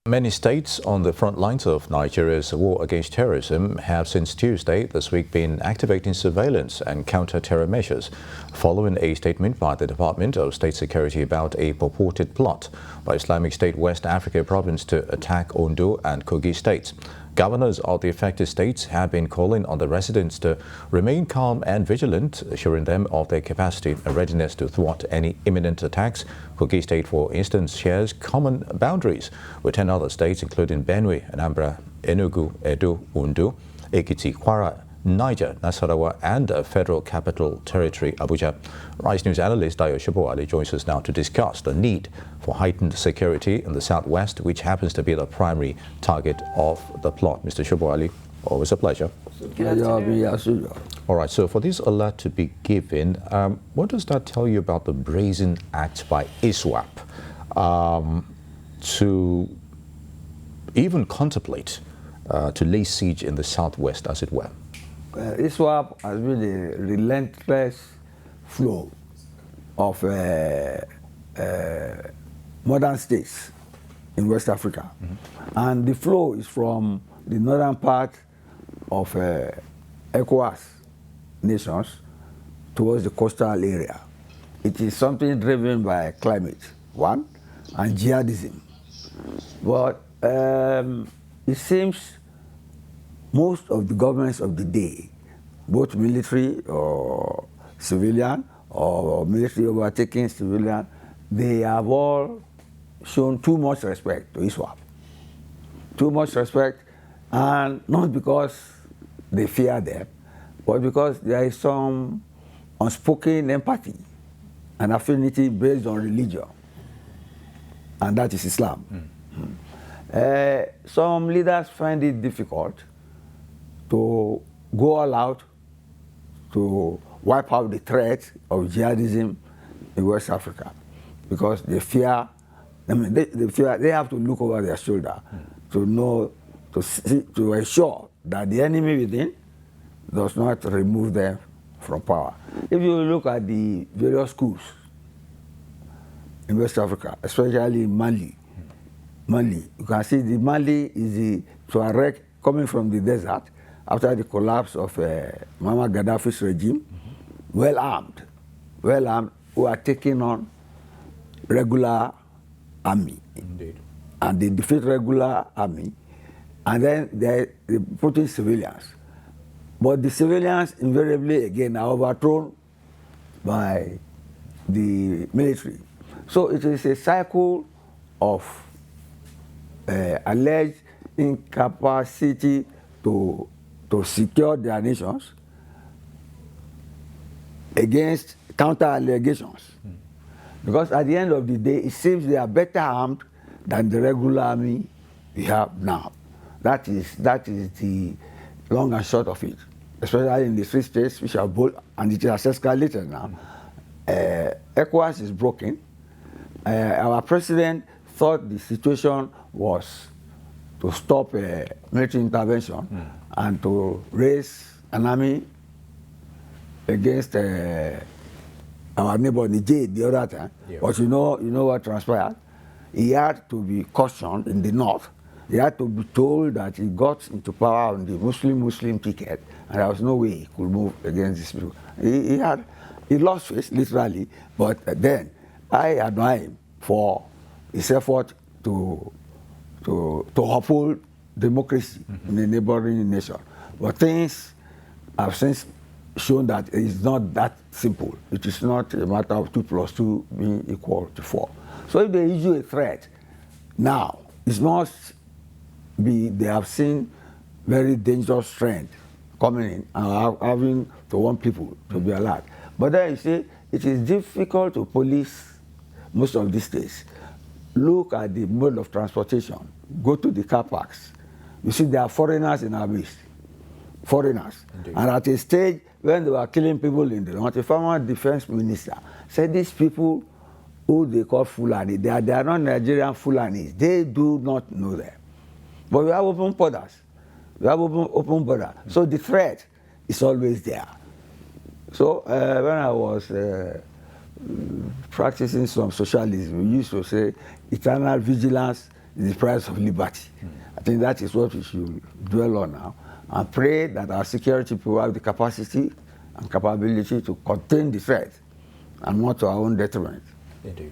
Many states on the front lines of Nigeria's war against terrorism have since Tuesday this week been activating surveillance and counter-terror measures following a statement by the Department of State Security about a purported plot by Islamic State West Africa province to attack Ondo and Kogi states. Governors of the affected states have been calling on the residents to remain calm and vigilant, assuring them of their capacity and readiness to thwart any imminent attacks. Kogi State, for instance, shares common boundaries with 10 other states, including Benue, Anambra, Enugu, Edo, Ondo, Ekiti, Kwara, Niger, Nasarawa, and Federal Capital Territory, Abuja. Rice News analyst Dayo Sobowale joins us now to discuss the need for heightened security in the southwest, which happens to be the primary target of the plot. Mr. Sobowale, always a pleasure. All right, so for this alert to be given, what does that tell you about the brazen act by ISWAP to even contemplate to lay siege in the southwest, as it were? ISWAP has been a relentless flow of modern states in West Africa. And the flow is from the northern part of ECOWAS nations towards the coastal area. It is something driven by climate, one, and jihadism. But it seems most of the governments of the day, both military or civilian, or military overtaking civilian, they have all shown too much respect to ISWAP. Too much respect, and not because they fear them, but because there is some unspoken empathy and affinity based on religion, and that is Islam. Some leaders find it difficult to go all out to wipe out the threat of jihadism in West Africa, because they fear. I mean, they have to look over their shoulder to know, to ensure that the enemy within does not remove them from power. If you look at the various schools in West Africa, especially Mali, you can see the Mali is the Tuareg coming from the desert after the collapse of Muammar Gaddafi's regime, well armed, who are taking on regular army. Indeed. And they defeat regular army, and then they put in civilians. But the civilians invariably again are overthrown by the military. So it is a cycle of alleged incapacity to secure their nations against counter allegations. Because at the end of the day, it seems they are better armed than the regular army we have now. That is the long and short of it, especially in the three states which are bold, and it has escalated now. ECOWAS is broken. Our president thought the situation was to stop military intervention and to raise an army against our neighbor Niger the other time. Yeah. But you know what transpired? He had to be cautioned in the north. He had to be told that he got into power on the Muslim ticket, and there was no way he could move against these people. He lost face, literally, but then I admire him for his effort to uphold democracy in the neighboring nation. But things have since shown that it is not that simple. It is not a matter of 2 + 2 being equal to 4. So if they issue a threat now, it must be they have seen very dangerous trend coming in and having to want people to be alert. But then you see, it is difficult to police most of these days. Look at the mode of transportation. Go to the car parks. You see there are foreigners in our midst. Foreigners. Indeed. And at a stage when they were killing people in the north, a former defense minister said these people who they call Fulani, they are not Nigerian Fulanis. They do not know them. But we have open borders. We have open border. So the threat is always there. So when I was practicing some socialism, we used to say eternal vigilance is the price of liberty. I think that is what we should dwell on now, and pray that our security people have the capacity and capability to contain the threat and not to our own detriment. Indeed.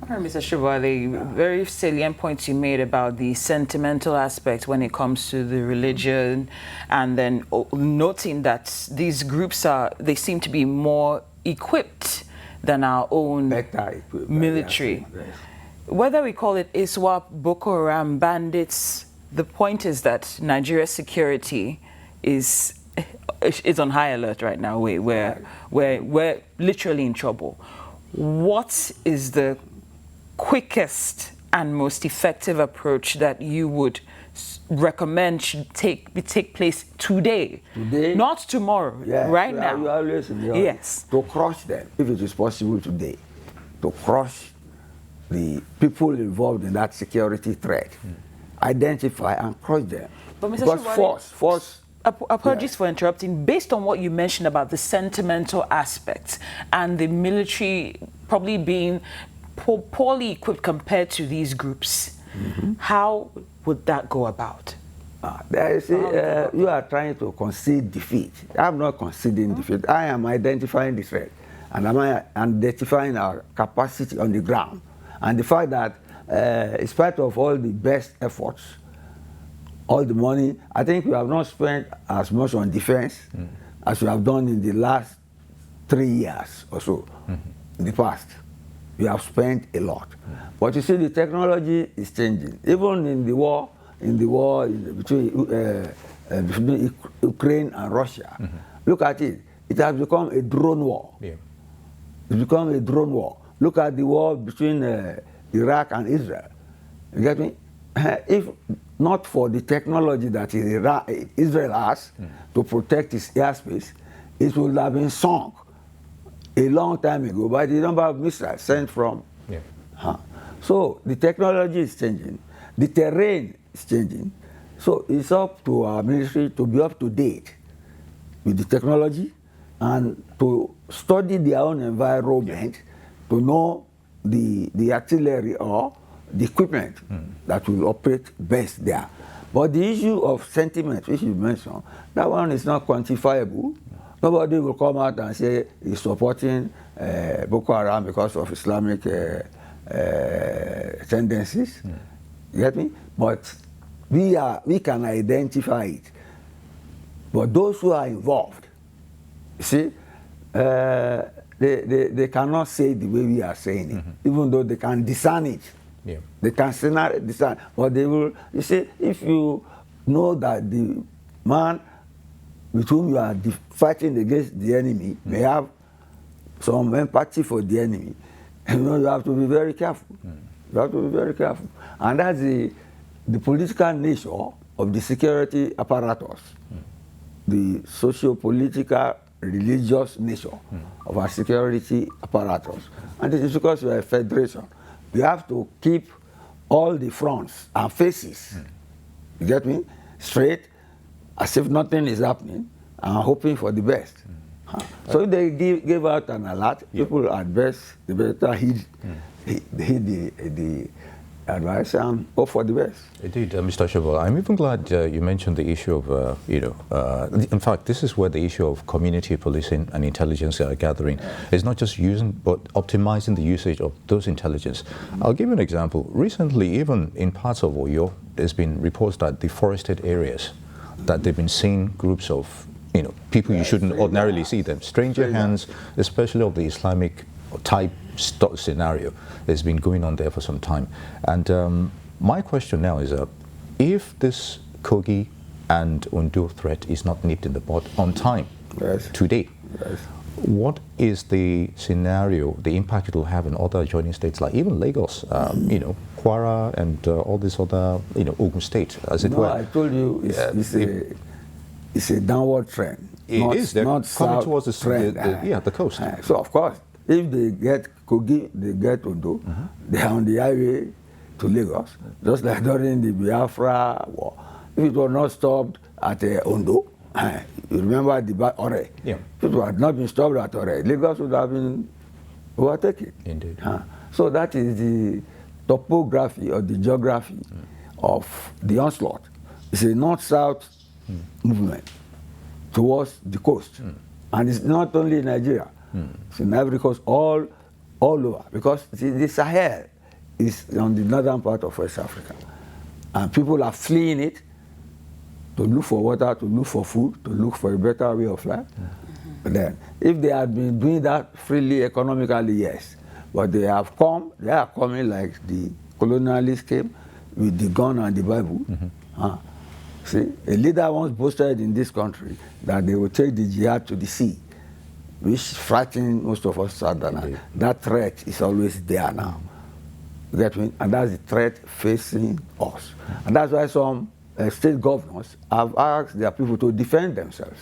All right, Mr. Sobowale, very salient points you made about the sentimental aspect when it comes to the religion, and then noting that these groups they seem to be more equipped than our own military. Yes. Whether we call it ISWAP, Boko Haram, bandits, the point is that Nigeria's security is on high alert right now. We're literally in trouble. What is the quickest and most effective approach that you would recommend should take place today? Not tomorrow, right now? You always yes. To crush them, if it is possible today, to crush the people involved in that security threat, identify and crush them. But Mr. Because force. Apologies for interrupting. Based on what you mentioned about the sentimental aspects and the military probably being poorly equipped compared to these groups, how would that go about? You are trying to concede defeat. I'm not conceding defeat. I am identifying the threat, and I'm identifying our capacity on the ground. And the fact that, in spite of all the best efforts, all the money, I think we have not spent as much on defense as we have done in the last 3 years or so. In the past, we have spent a lot. But you see, the technology is changing. Even in the war, between Ukraine and Russia, look at it. It has become a drone war. Yeah. It's become a drone war. Look at the war between Iraq and Israel. You get me? If not for the technology that Israel has to protect its airspace, it would have been sunk a long time ago by the number of missiles sent from. Yeah. So the technology is changing, the terrain is changing. So it's up to our military to be up to date with the technology and to study their own environment, to know the artillery or the equipment that will operate best there. But the issue of sentiment, which you mentioned, that one is not quantifiable. Nobody will come out and say he's supporting Boko Haram because of Islamic tendencies. You get me? But we can identify it. But those who are involved, you see, they cannot say it the way we are saying it, even though they can discern it. Yeah. They can discern, but they will. You see, if you know that the man with whom you are fighting against the enemy may have some empathy for the enemy, you have to be very careful. You have to be very careful, and that's the political nature of the security apparatus, the socio-political, religious nature of our security apparatus, and it is because we are a federation. We have to keep all the fronts and faces, you get me, straight, as if nothing is happening, and hoping for the best. So if they give out an alert, people at best, they better heed the advice and hope for the best. Indeed, Mr. Sobowale, I'm even glad you mentioned the issue of, in fact, this is where the issue of community policing and intelligence gathering is not just using, but optimizing the usage of those intelligence. I'll give you an example. Recently, even in parts of Oyo, there's been reports that the forested areas, that they've been seeing groups of, people you shouldn't ordinarily see them, stranger hands, especially of the Islamic type scenario that's been going on there for some time. And my question now is, if this Kogi and Ondo threat is not nipped in the bud on time today, what is the scenario, the impact it will have in other adjoining states, like even Lagos, Kwara and all these other, Ogun State, as it were? I told you it's a downward trend. They're not coming towards the coast. So of course, if they get Kogi, they get Ondo, they are on the highway to Lagos, just like during the Biafra war. If it was not stopped at Ondo, you remember the Ore. Yeah. If it had not been stopped at Ore, Lagos would have been overtaken. Indeed. So that is topography or the geography of the onslaught. It's a north-south movement towards the coast. And it's not only in Nigeria, it's in Ivory Coast, all over, because the Sahel is on the northern part of West Africa. And people are fleeing it to look for water, to look for food, to look for a better way of life. But then, if they had been doing that freely, economically, yes. But they are coming like the colonialists came with the gun and the Bible. See, a leader once boasted in this country that they would take the jihad to the sea, which frightened most of us Southerners. That threat is always there now. You get me? And that's the threat facing us. And that's why some state governors have asked their people to defend themselves.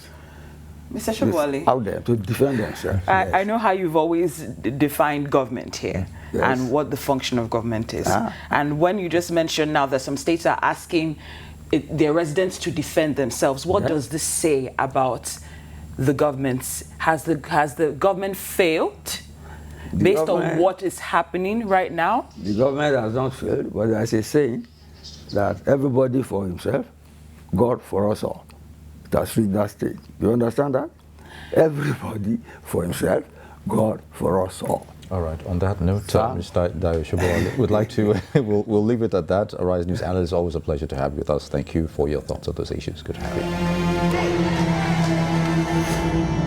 Mr. Sobowale, Out there to defend themselves. I know how you've always defined government here and what the function of government is. And when you just mentioned now that some states are asking their residents to defend themselves, what does this say about the government? Has the government failed based on what is happening right now? The government has not failed, but there's a saying that everybody for himself, God for us all. It has reached that stage. You understand that? Everybody for himself, God for us all. All right. On that note, Mr. Dayo Sobowale, we'd like to, we'll leave it at that. Arise News analyst, always a pleasure to have you with us. Thank you for your thoughts on those issues. Good to have you.